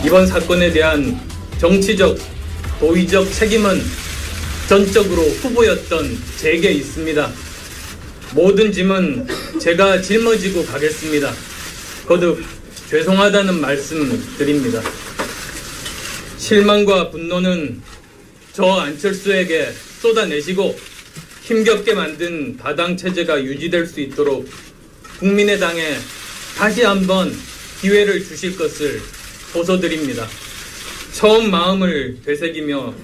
이번 사건에 대한 정치적, 도의적 책임은 전적으로 후보였던 제게 있습니다. 모든 짐은 제가 짊어지고 가겠습니다. 거듭 죄송하다는 말씀 드립니다. 실망과 분노는 저 안철수에게 쏟아내시고 힘겹게 만든 다당 체제가 유지될 수 있도록 국민의당에 다시 한번 기회를 주실 것을 호소드립니다. 처음 마음을 되새기며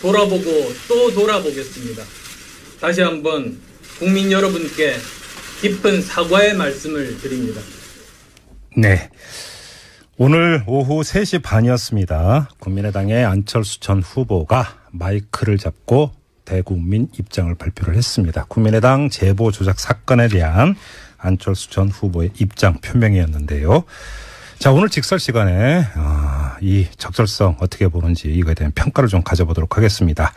돌아보고 또 돌아보겠습니다. 다시 한번 국민 여러분께 깊은 사과의 말씀을 드립니다. 네. 오늘 오후 3시 반이었습니다. 국민의당의 안철수 전 후보가 마이크를 잡고 대국민 입장을 발표를 했습니다. 국민의당 제보 조작 사건에 대한 안철수 전 후보의 입장 표명이었는데요. 자, 오늘 직설 시간에 이 적절성 어떻게 보는지 이거에 대한 평가를 좀 가져보도록 하겠습니다.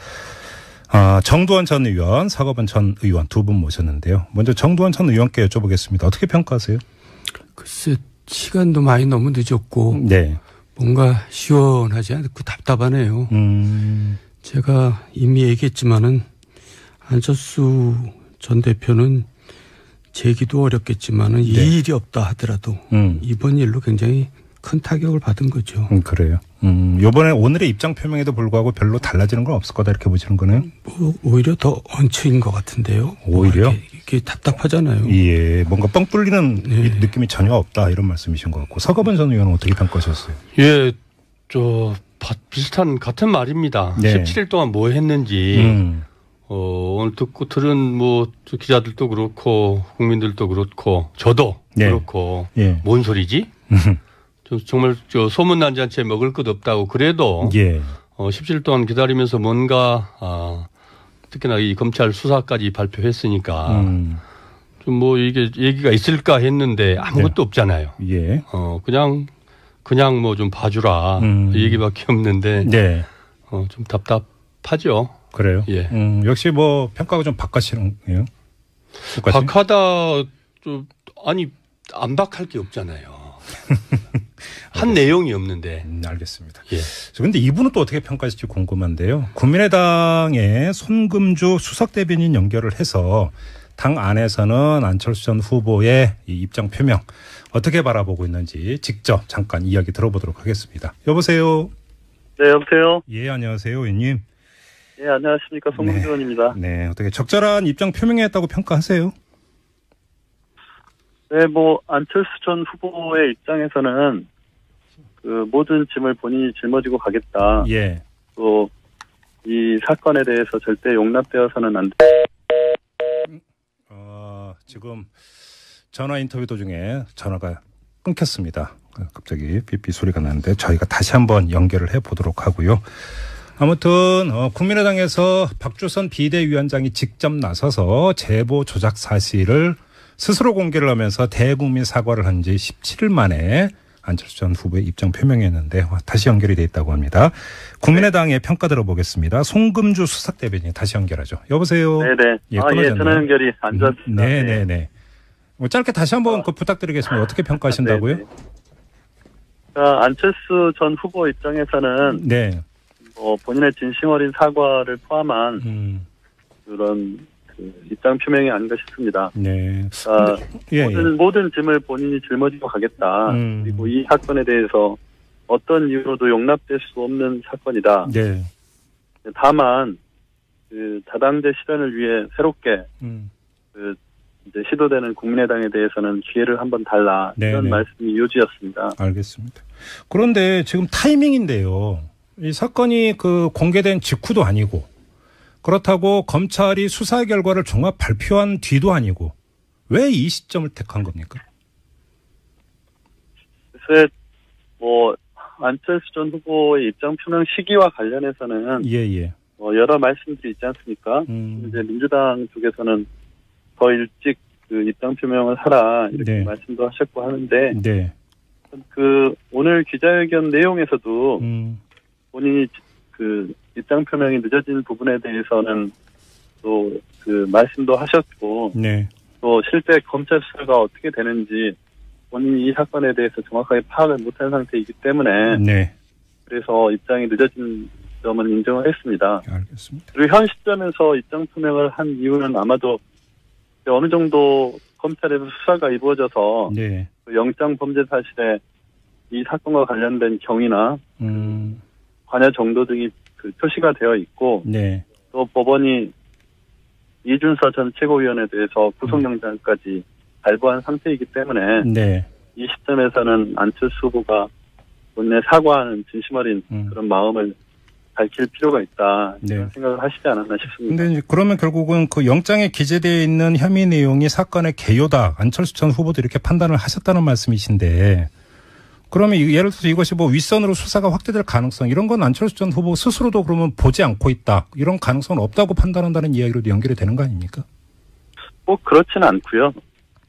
정두원 전 의원, 서거번 전 의원 두 분 모셨는데요. 먼저 정두원 전 의원께 여쭤보겠습니다. 어떻게 평가하세요? 글쎄, 시간도 많이 너무 늦었고 네. 뭔가 시원하지 않고 답답하네요. 제가 이미 얘기했지만은 안철수 전 대표는 재기도 어렵겠지만은 네. 이 일이 없다 하더라도 이번 일로 굉장히 큰 타격을 받은 거죠. 그래요. 요번에 오늘의 입장 표명에도 불구하고 별로 달라지는 건 없을 거다 이렇게 보시는 거네요. 뭐 오히려 더 얹혀인 것 같은데요. 오히려? 이게 답답하잖아요. 예, 뭔가 뻥 뚫리는 네. 느낌이 전혀 없다 이런 말씀이신 것 같고 서거번 전 의원은 어떻게 평가하셨어요? 예, 같은 말입니다. 네. 17일 동안 뭐 했는지 오늘 듣고 들은 뭐 기자들도 그렇고 국민들도 그렇고 저도 네. 그렇고 예. 뭔 소리지? 정말 소문난 잔치에 먹을 것 없다고 그래도 예. 17일 동안 기다리면서 뭔가 특히나 이 검찰 수사까지 발표했으니까 좀 뭐 이게 얘기가 있을까 했는데 아무것도 네. 없잖아요. 예. 그냥 뭐 좀 봐주라 이 얘기밖에 없는데 네. 좀 답답하죠. 그래요? 예. 역시 뭐 평가가 좀 박하시네요. 박하다 아니 안 박할 게 없잖아요. 한 내용이 없는데. 알겠습니다. 예. 그런데 이분은 또 어떻게 평가하실지 궁금한데요. 국민의당의 손금주 수석 대변인 연결을 해서 당 안에서는 안철수 전 후보의 이 입장 표명 어떻게 바라보고 있는지 직접 잠깐 이야기 들어보도록 하겠습니다. 여보세요. 네, 여보세요. 예, 안녕하세요, 의원님. 예, 안녕하십니까. 송금주 의원입니다. 네, 어떻게 적절한 입장 표명했다고 평가하세요? 네, 뭐 안철수 전 후보의 입장에서는 그 모든 짐을 본인이 짊어지고 가겠다. 예. 또 이 사건에 대해서 절대 용납되어서는 안 돼. 지금 전화 인터뷰 도중에 전화가 끊겼습니다. 갑자기 삐삐 소리가 나는데 저희가 다시 한번 연결을 해보도록 하고요. 아무튼 국민의당에서 박주선 비대위원장이 직접 나서서 제보 조작 사실을 스스로 공개를 하면서 대국민 사과를 한 지 17일 만에 안철수 전 후보의 입장 표명이었는데 다시 연결이 돼 있다고 합니다. 국민의당의 평가 들어보겠습니다. 송금주 수석 대변인 다시 연결하죠. 여보세요. 네네. 예, 전화 연결이 안 좋았습니다. 네네네. 짧게 다시 한번 부탁드리겠습니다. 어떻게 평가하신다고요? 안철수 전 후보 입장에서는 네. 본인의 진심 어린 사과를 포함한 그런 입장 표명이 아닌가 싶습니다. 네. 모든 짐을 본인이 짊어지고 가겠다. 그리고 이 사건에 대해서 어떤 이유로도 용납될 수 없는 사건이다. 네. 다만 그 다당제 실현을 위해 새롭게 이제 시도되는 국민의당에 대해서는 기회를 한번 달라. 네네. 이런 말씀이 요지였습니다. 알겠습니다. 그런데 지금 타이밍인데요. 이 사건이 공개된 직후도 아니고. 그렇다고 검찰이 수사 결과를 종합 발표한 뒤도 아니고 왜 이 시점을 택한 겁니까? 글쎄, 안철수 전 후보의 입장 표명 시기와 관련해서는 여러 말씀들이 있지 않습니까? 이제 민주당 쪽에서는 더 일찍 그 입장 표명을 하라 이렇게 말씀도 하셨고 하는데 오늘 기자회견 내용에서도 본인이 그 입장 표명이 늦어진 부분에 대해서는 또 그 말씀도 하셨고 또 실제 검찰 수사가 어떻게 되는지 본인이 이 사건에 대해서 정확하게 파악을 못한 상태이기 때문에 네. 그래서 입장이 늦어진 점은 인정을 했습니다. 알겠습니다. 그리고 현 시점에서 입장 표명을 한 이유는 아마도 어느 정도 검찰에서 수사가 이루어져서 네. 그 영장 범죄 사실에 이 사건과 관련된 경위나 관여 정도 등이 그 표시가 되어 있고 네. 또 법원이 이준서 전 최고위원에 대해서 구속영장까지 발부한 상태이기 때문에 네. 이 시점에서는 안철수 후보가 본인의 사과하는 진심 어린 그런 마음을 밝힐 필요가 있다 이런 생각을 하시지 않았나 싶습니다. 그런데 그러면 결국은 그 영장에 기재되어 있는 혐의 내용이 사건의 개요다. 안철수 전 후보도 이렇게 판단을 하셨다는 말씀이신데 그러면 예를 들어서 이것이 뭐 윗선으로 수사가 확대될 가능성 이런 건 안철수 전 후보 스스로도 그러면 보지 않고 있다. 이런 가능성은 없다고 판단한다는 이야기로도 연결이 되는 거 아닙니까? 꼭 그렇지는 않고요.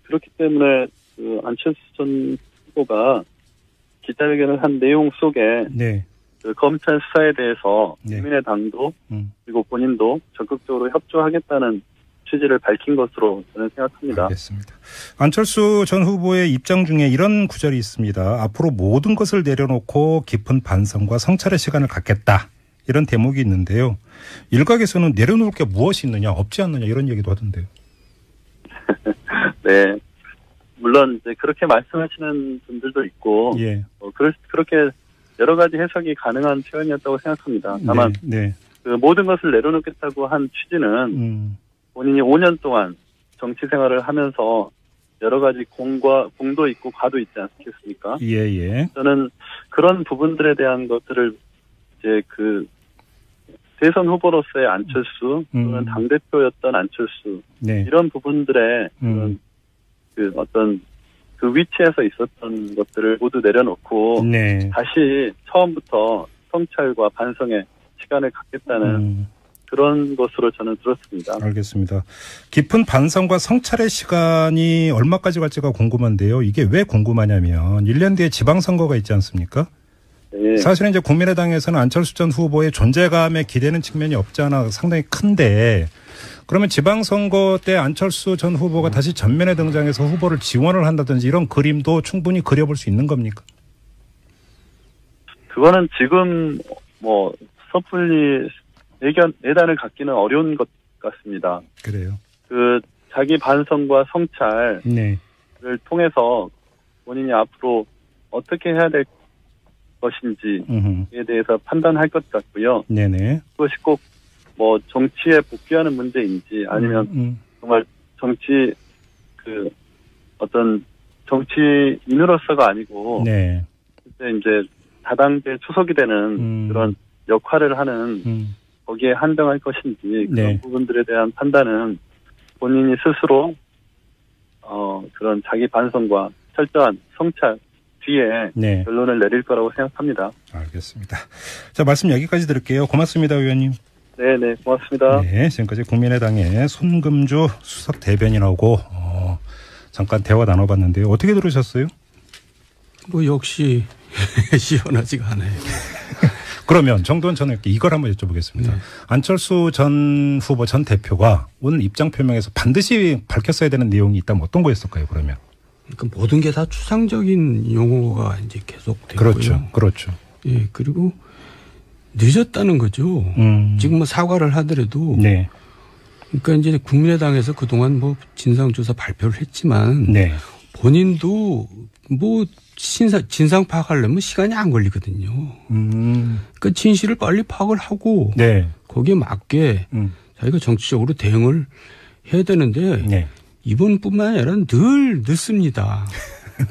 그렇기 때문에 그 안철수 전 후보가 기자회견을 한 내용 속에 네. 그 검찰 수사에 대해서 국민의당도 그리고 본인도 적극적으로 협조하겠다는 취지를 밝힌 것으로 저는 생각합니다. 알겠습니다. 안철수 전 후보의 입장 중에 이런 구절이 있습니다. 앞으로 모든 것을 내려놓고 깊은 반성과 성찰의 시간을 갖겠다. 이런 대목이 있는데요. 일각에서는 내려놓을 게 무엇이 있느냐, 없지 않느냐 이런 얘기도 하던데요. 네. 물론 이제 그렇게 말씀하시는 분들도 있고 예. 그렇게 여러 가지 해석이 가능한 표현이었다고 생각합니다. 다만 그 모든 것을 내려놓겠다고 한 취지는 본인이 5년 동안 정치 생활을 하면서 여러 가지 공도 있고 과도 있지 않겠습니까? 예. 저는 그런 부분들에 대한 것들을 이제 그 대선 후보로서의 안철수 또는 당대표였던 안철수 이런 부분들의 그런 그 어떤 그 위치에서 있었던 것들을 모두 내려놓고 다시 처음부터 성찰과 반성의 시간을 갖겠다는 그런 것으로 저는 들었습니다. 알겠습니다. 깊은 반성과 성찰의 시간이 얼마까지 갈지가 궁금한데요. 이게 왜 궁금하냐면 1년 뒤에 지방선거가 있지 않습니까? 네. 사실은 이제 국민의당에서는 안철수 전 후보의 존재감에 기대는 측면이 없지 않아 상당히 큰데 그러면 지방선거 때 안철수 전 후보가 다시 전면에 등장해서 후보를 지원을 한다든지 이런 그림도 충분히 그려볼 수 있는 겁니까? 그거는 지금 뭐 섣불리 예단을 갖기는 어려운 것 같습니다. 그래요. 그 자기 반성과 성찰을 통해서 본인이 앞으로 어떻게 해야 될 것인지에 대해서 판단할 것 같고요. 그것이 꼭 뭐 정치에 복귀하는 문제인지 아니면 정말 정치 그 어떤 정치인으로서가 아니고 이제 다당제 초석이 되는 그런 역할을 하는 거기에 한정할 것인지 그런 부분들에 대한 판단은 본인이 스스로 그런 자기 반성과 철저한 성찰 뒤에 결론을 내릴 거라고 생각합니다. 알겠습니다. 자, 말씀 여기까지 드릴게요. 고맙습니다, 의원님. 네, 고맙습니다. 네, 지금까지 국민의당의 손금주 수석 대변인하고 잠깐 대화 나눠봤는데요. 어떻게 들으셨어요? 뭐 역시 시원하지가 않아요. 그러면 정도원 저는 이걸 한번 여쭤보겠습니다. 안철수 전 후보 전 대표가 오늘 입장 표명에서 반드시 밝혔어야 되는 내용이 있다면 어떤 거였을까요? 그러면? 그러니까 모든 게 다 추상적인 용어가 이제 계속 되고요. 그렇죠. 예, 그리고 늦었다는 거죠. 지금 뭐 사과를 하더라도. 그러니까 이제 국민의당에서 그동안 뭐 진상조사 발표를 했지만. 본인도 뭐 진상 파악하려면 시간이 안 걸리거든요. 그러니까 진실을 빨리 파악을 하고. 거기에 맞게 자기가 정치적으로 대응을 해야 되는데. 이번뿐만 아니라 늘 늦습니다.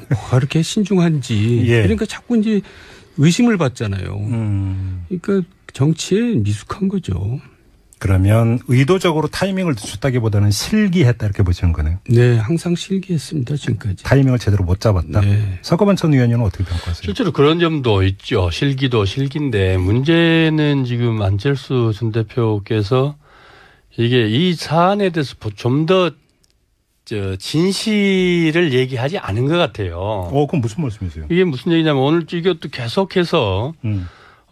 뭐가 그렇게 신중한지. 그러니까 자꾸 이제 의심을 받잖아요. 그러니까 정치에 미숙한 거죠. 그러면 의도적으로 타이밍을 늦췄다기보다는 실기했다 이렇게 보시는 거네요. 네, 항상 실기했습니다. 지금까지. 타이밍을 제대로 못 잡았다. 서거번 전 의원님은 어떻게 평가하세요? 실제로 그런 점도 있죠. 실기도 실기인데 문제는 지금 안철수 전 대표께서 이게 이 사안에 대해서 좀 더 진실을 얘기하지 않은 것 같아요. 그럼 무슨 말씀이세요? 이게 무슨 얘기냐면 오늘 이것도 계속해서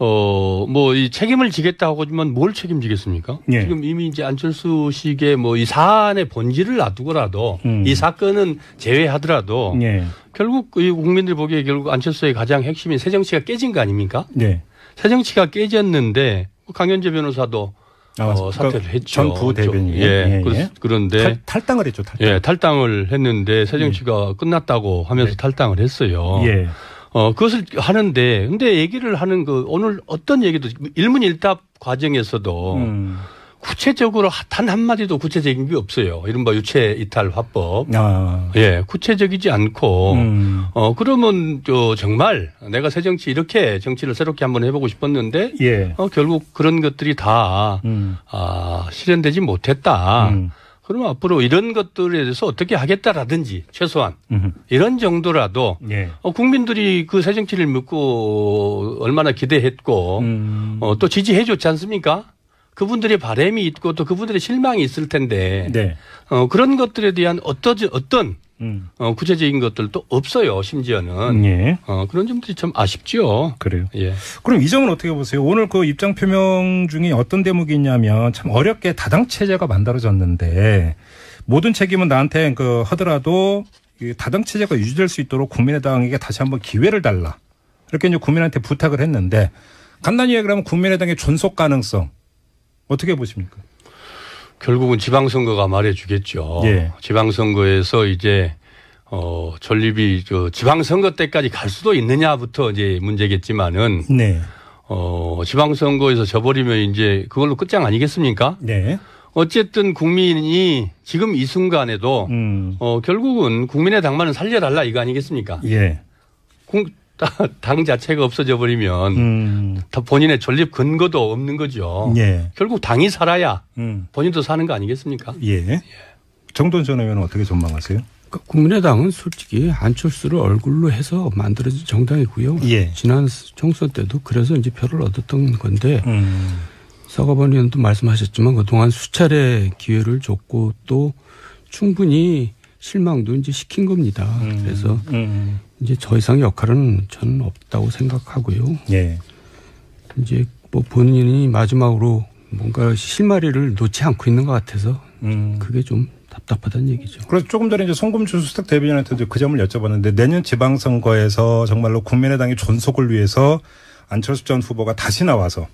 뭐 이 책임을 지겠다고 하지만 뭘 책임지겠습니까? 예. 지금 이미 이제 안철수식의 뭐 이 사안의 본질을 놔두고라도 이 사건은 제외하더라도 예. 결국 이 국민들이 보기에 결국 안철수의 가장 핵심인 새정치가 깨진 거 아닙니까? 예. 새정치가 깨졌는데 강현재 변호사도 사퇴를 했죠. 전 부대변인. 예. 그런데 탈당을 했죠. 탈당. 예, 탈당을 했는데 새정치가 끝났다고 하면서 탈당을 했어요. 예. 그것을 하는데 근데 얘기를 하는 오늘 어떤 얘기도 일문일답 과정에서도 구체적으로 단 한마디도 구체적인 게 없어요. 이른바 유체 이탈 화법. 예, 구체적이지 않고, 그러면 정말 내가 새정치 이렇게 정치를 새롭게 한번 해보고 싶었는데, 예. 결국 그런 것들이 다, 실현되지 못했다. 그러면 앞으로 이런 것들에 대해서 어떻게 하겠다라든지 최소한 이런 정도라도 예. 국민들이 그 새정치를 믿고 얼마나 기대했고 또 지지해 줬지 않습니까? 그분들의 바람이 있고 또 그분들의 실망이 있을 텐데 네. 그런 것들에 대한 어떤 구체적인 것들도 없어요. 심지어는 예. 그런 점들이 참 아쉽죠. 그래요. 예. 그럼 이 점은 어떻게 보세요? 오늘 그 입장 표명 중에 어떤 대목이 있냐면 참 어렵게 다당 체제가 만들어졌는데 모든 책임은 나한테 하더라도 다당 체제가 유지될 수 있도록 국민의당에게 다시 한번 기회를 달라. 이렇게 이제 국민한테 부탁을 했는데 간단히 얘기하면 국민의당의 존속 가능성 어떻게 보십니까? 결국은 지방선거가 말해주겠죠. 예. 지방선거에서 이제 전립이 지방선거 때까지 갈 수도 있느냐부터 이제 문제겠지만은 네. 지방선거에서 져버리면 이제 그걸로 끝장 아니겠습니까? 네. 어쨌든 국민이 지금 이 순간에도 결국은 국민의당만은 살려달라 이거 아니겠습니까? 예. 당 자체가 없어져 버리면 본인의 존립 근거도 없는 거죠. 예. 결국 당이 살아야 본인도 사는 거 아니겠습니까? 예. 예. 정돈 전 의원은 어떻게 전망하세요? 국민의당은 솔직히 안철수를 얼굴로 해서 만들어진 정당이고요. 예. 지난 총선 때도 그래서 이제 표를 얻었던 건데 서가번 의원도 말씀하셨지만 그동안 수차례 기회를 줬고 또 충분히 실망도 이제 시킨 겁니다. 그래서 이제 더 이상 역할은 저는 없다고 생각하고요. 예. 이제 뭐 본인이 마지막으로 뭔가 실마리를 놓지 않고 있는 것 같아서 그게 좀 답답하다는 얘기죠. 그래서 조금 전에 이제 송금주 수석 대변인한테도 그 점을 여쭤봤는데 내년 지방선거에서 정말로 국민의당의 존속을 위해서 안철수 전 후보가 다시 나와서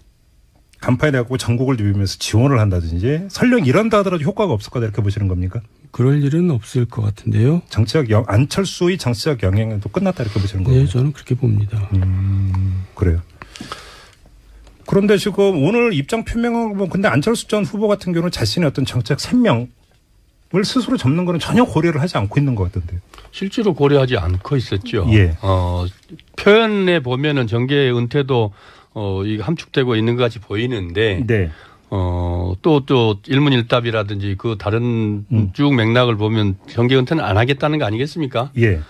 간판에 대고 전국을 누비면서 지원을 한다든지 설령 이런다 하더라도 효과가 없을 거다 이렇게 보시는 겁니까? 그럴 일은 없을 것 같은데요. 안철수의 정치적 영향도 끝났다 이렇게 보시는 거예요? 네, 저는 그렇게 봅니다. 그래요. 그런데 지금 오늘 입장 표명을 보면 근데 안철수 전 후보 같은 경우는 자신의 어떤 정책 생명을 스스로 접는 거는 전혀 고려를 하지 않고 있는 것 같던데요. 실제로 고려하지 않고 있었죠. 예. 표현에 보면은 정계 은퇴도 이게 함축되고 있는 것 같이 보이는데, 네. 또 일문일답이라든지 그 다른 쭉 맥락을 보면 정계 은퇴는 안 하겠다는 거 아니겠습니까? 예.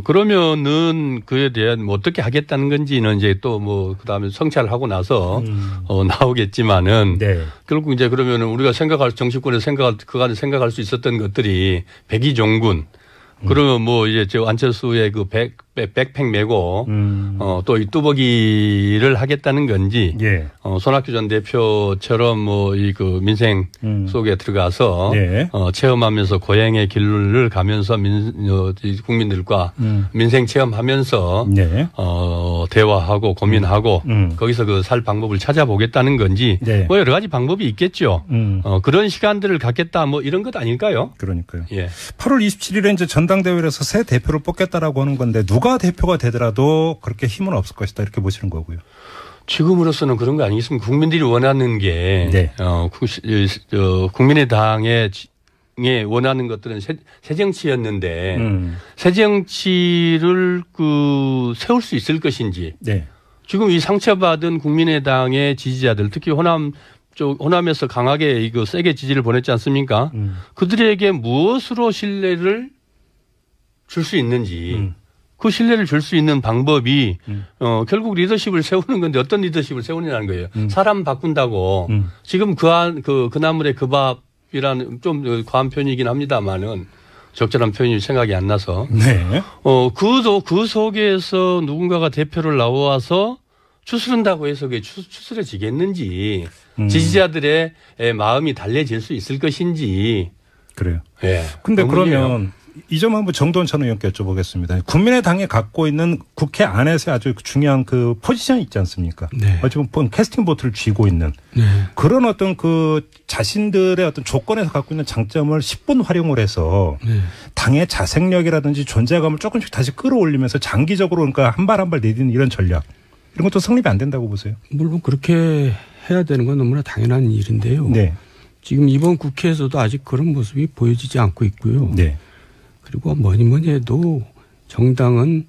그러면은 그에 대한 뭐 어떻게 하겠다는 건지는 이제 또 뭐 그다음에 성찰을 하고 나서 나오겠지만은 네. 결국 이제 그러면은 우리가 정치권에서 그간에 생각할 수 있었던 것들이 백의종군 그러면 뭐 이제 저 안철수의 그 백팩 메고 또 이 뚜벅이를 하겠다는 건지 예. 손학규 전 대표처럼 뭐 이 그 민생 속에 들어가서 예. 체험하면서 고행의 길을 가면서 국민들과 민생 체험하면서 예. 대화하고 고민하고 거기서 그 살 방법을 찾아보겠다는 건지 예. 뭐 여러 가지 방법이 있겠죠. 그런 시간들을 갖겠다 뭐 이런 것 아닐까요? 그러니까요. 예. 8월 27일에 이제 전당대회에서 새 대표를 뽑겠다라고 하는 건데 누가 대표가 되더라도 그렇게 힘은 없을 것이다 이렇게 보시는 거고요. 지금으로서는 그런 거 아니겠습니까? 국민들이 원하는 게 네. 국민의당에 원하는 것들은 새 정치였는데 새 정치를 세울 수 있을 것인지 네. 지금 이 상처받은 국민의당의 지지자들 특히 호남에서 강하게 이거 세게 지지를 보냈지 않습니까? 그들에게 무엇으로 신뢰를 줄 수 있는지 그 신뢰를 줄 수 있는 방법이 결국 리더십을 세우는 건데 어떤 리더십을 세우느냐는 거예요. 사람 바꾼다고 지금 그 나물의 그 밥이라는 좀 과한 표현이긴 합니다만은 적절한 표현이 생각이 안 나서 네. 그 속에서 누군가가 대표를 나와서 추스른다고 해서 그게 추스러지겠는지 지지자들의 마음이 달래질 수 있을 것인지. 그래요. 예. 근데 그러면 이 점 한번 정도원 전 의원께 여쭤보겠습니다. 국민의당이 갖고 있는 국회 안에서 아주 중요한 그 포지션이 있지 않습니까? 네. 어찌 보면 캐스팅 보트를 쥐고 있는 네. 그런 어떤 그 자신들의 어떤 조건에서 갖고 있는 장점을 10분 활용을 해서 네. 당의 자생력이라든지 존재감을 조금씩 다시 끌어올리면서 장기적으로 그러니까 한 발 한 발 내딛는 이런 전략 이런 것도 성립이 안 된다고 보세요? 물론 그렇게 해야 되는 건 너무나 당연한 일인데요. 네. 지금 이번 국회에서도 아직 그런 모습이 보여지지 않고 있고요. 네. 그리고 뭐니 해도 정당은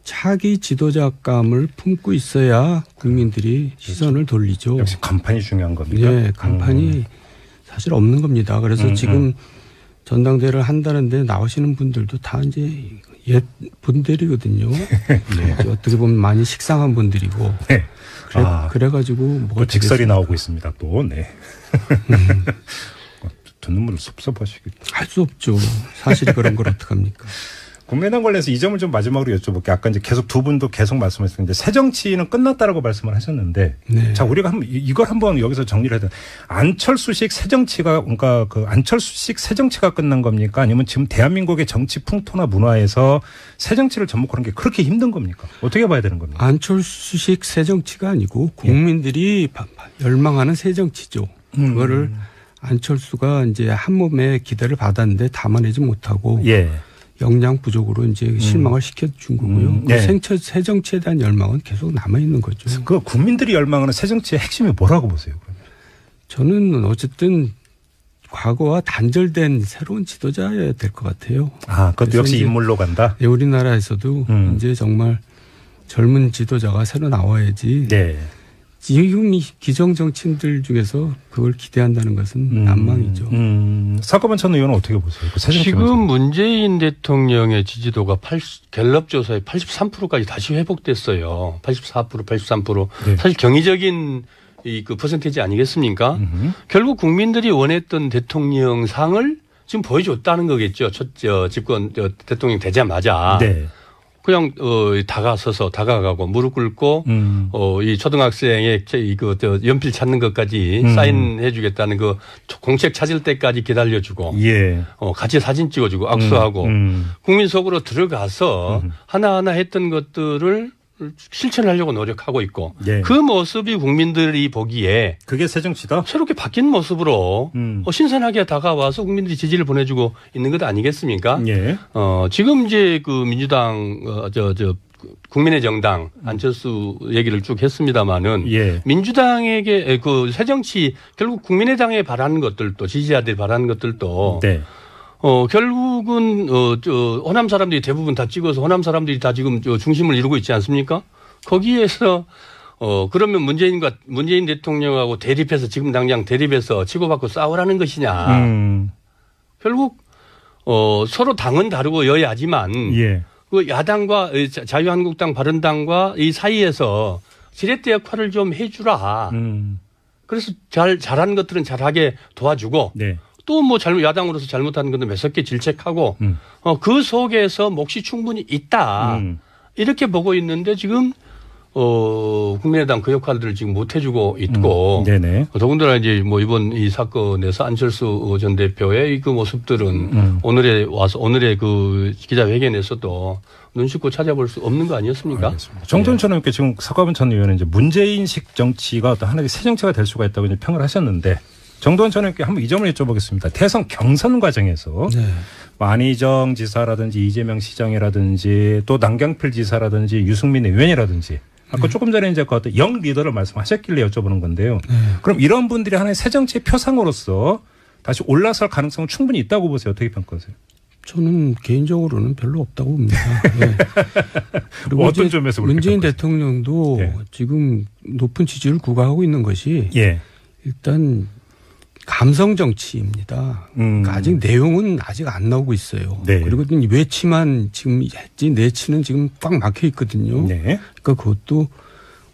차기 지도자감을 품고 있어야 국민들이 시선을 돌리죠. 역시 간판이 중요한 겁니까? 네, 간판이 사실 없는 겁니다. 그래서 지금 전당대회를 한다는데 나오시는 분들도 다 이제 옛 분들이거든요. 네. 어떻게 보면 많이 식상한 분들이고. 네. 그래가지고 뭐가 직설이 나오고 있습니다. 또 네. 듣는 분은 섭섭하시겠죠. 할 수 없죠. 사실이 그런 걸 어떡합니까? 국민의당 관련해서 이 점을 좀 마지막으로 여쭤볼게요. 아까 이제 계속 두 분도 계속 말씀하셨는데 새정치는 끝났다라고 말씀을 하셨는데, 네. 자 우리가 한번 이걸 한번 여기서 정리를 해야 돼. 안철수식 새정치가 그러니까 그 안철수식 새정치가 끝난 겁니까? 아니면 지금 대한민국의 정치 풍토나 문화에서 새정치를 접목하는 게 그렇게 힘든 겁니까? 어떻게 봐야 되는 겁니까? 안철수식 새정치가 아니고 국민들이 열망하는 새정치죠. 그거를 안철수가 이제 한 몸의 기대를 받았는데 담아내지 못하고. 예. 역량 부족으로 이제 실망을 시켜준 거고요. 네. 새 정치에 대한 열망은 계속 남아있는 거죠. 그 국민들이 열망하는 새 정치의 핵심이 뭐라고 보세요? 그러면? 저는 어쨌든 과거와 단절된 새로운 지도자여야 될 것 같아요. 그것도 역시 인물로 간다? 네, 우리나라에서도 이제 정말 젊은 지도자가 새로 나와야지. 네. 지금 이 기성 정치인들 중에서 그걸 기대한다는 것은 난망이죠. 사과반 전 의원은 어떻게 보세요? 지금 문재인 대통령의 지지도가 갤럽 조사에 83%까지 다시 회복됐어요. 84%, 83%. 네. 사실 경이적인 그 퍼센테이지 아니겠습니까? 결국 국민들이 원했던 대통령상을 지금 보여줬다는 거겠죠. 집권 대통령 되자마자. 네. 그냥 다가가고 무릎 꿇고 이 초등학생의 연필 찾는 것까지 사인해주겠다는 그 공책 찾을 때까지 기다려주고 예. 같이 사진 찍어주고 악수하고 국민 속으로 들어가서 하나하나 했던 것들을 실천하려고 노력하고 있고 예. 그 모습이 국민들이 보기에 그게 새정치다? 새롭게 바뀐 모습으로 신선하게 다가와서 국민들이 지지를 보내주고 있는 것 아니겠습니까? 예. 지금 이제 그 민주당 국민의 정당 안철수 얘기를 쭉 했습니다마는 예. 민주당에게 그 새정치 결국 국민의당에 바라는 것들도 지지자들이 바라는 것들도 네. 결국은, 호남 사람들이 대부분 다 찍어서 호남 사람들이 다 지금 중심을 이루고 있지 않습니까? 거기에서, 그러면 문재인 대통령하고 대립해서 지금 당장 대립해서 치고받고 싸우라는 것이냐. 결국, 서로 당은 다르고 여야지만. 예. 그 야당과 자유한국당 바른당과 이 사이에서 지렛대 역할을 좀 해주라. 그래서 잘하는 것들은 잘하게 도와주고. 네. 또 뭐 야당으로서 잘못하는 것도 매섭게 질책하고 그 속에서 몫이 충분히 있다. 이렇게 보고 있는데 지금 국민의당 그 역할들을 지금 못 해주고 있고 더군다나 이제 뭐 이번 이 사건에서 안철수 전 대표의 그 모습들은 오늘의 그 기자회견에서도 눈 씻고 찾아볼 수 없는 거 아니었습니까? 알겠습니다. 정돈 전 의원께 지금 사과반 전 의원은 이제 문재인식 정치가 어떤 하나의 새 정치가 될 수가 있다고 이제 평을 하셨는데. 정도원 전 의원께 한번 이 점을 여쭤보겠습니다. 대선 경선 과정에서 네. 만희정 지사라든지 이재명 시장이라든지 또 남경필 지사라든지 유승민 의원이라든지 아까 조금 전에 이제 그 어떤 영 리더를 말씀하셨길래 여쭤보는 건데요. 그럼 이런 분들이 하나의 새 정치의 표상으로서 다시 올라설 가능성은 충분히 있다고 보세요. 어떻게 평가하세요? 저는 개인적으로는 별로 없다고 봅니다. 네. 그리고 어떤 점에서 문재인 대통령도 네. 지금 높은 지지를 구가하고 있는 것이 예. 일단 감성 정치입니다. 그러니까 아직 내용은 아직 안 나오고 있어요. 네. 그리고 외치만 지금 했지 내치는 지금 꽉 막혀 있거든요. 네. 그러니까 그것도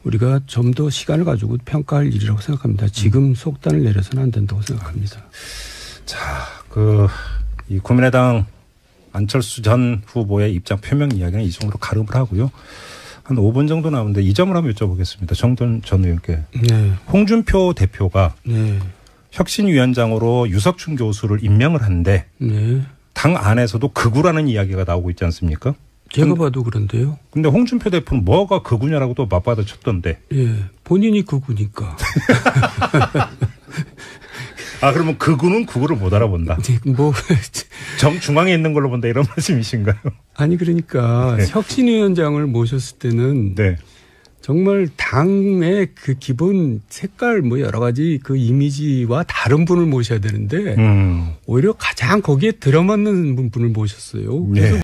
우리가 좀 더 시간을 가지고 평가할 일이라고 생각합니다. 지금 속단을 내려서는 안 된다고 생각합니다. 자, 이 국민의당 안철수 전 후보의 입장 표명 이야기는 이 정도로 가름을 하고요. 한 5분 정도 남았는데 이 점을 한번 여쭤보겠습니다. 정돈 전 의원께. 네. 홍준표 대표가 네. 혁신위원장으로 유석춘 교수를 임명을 하는데 네. 당 안에서도 극우라는 이야기가 나오고 있지 않습니까? 제가 봐도 그런데요. 근데 홍준표 대표는 뭐가 극우냐라고 또 맞받아쳤던데. 예, 본인이 극우니까. 아, 그러면 극우는 극우를 못 알아본다. 뭐 정중앙에 있는 걸로 본다 이런 말씀이신가요? 아니 그러니까 네. 혁신위원장을 모셨을 때는 네. 정말 당의 그 기본 색깔 뭐 여러 가지 그 이미지와 다른 분을 모셔야 되는데 오히려 가장 거기에 들어맞는 분을 모셨어요. 그래서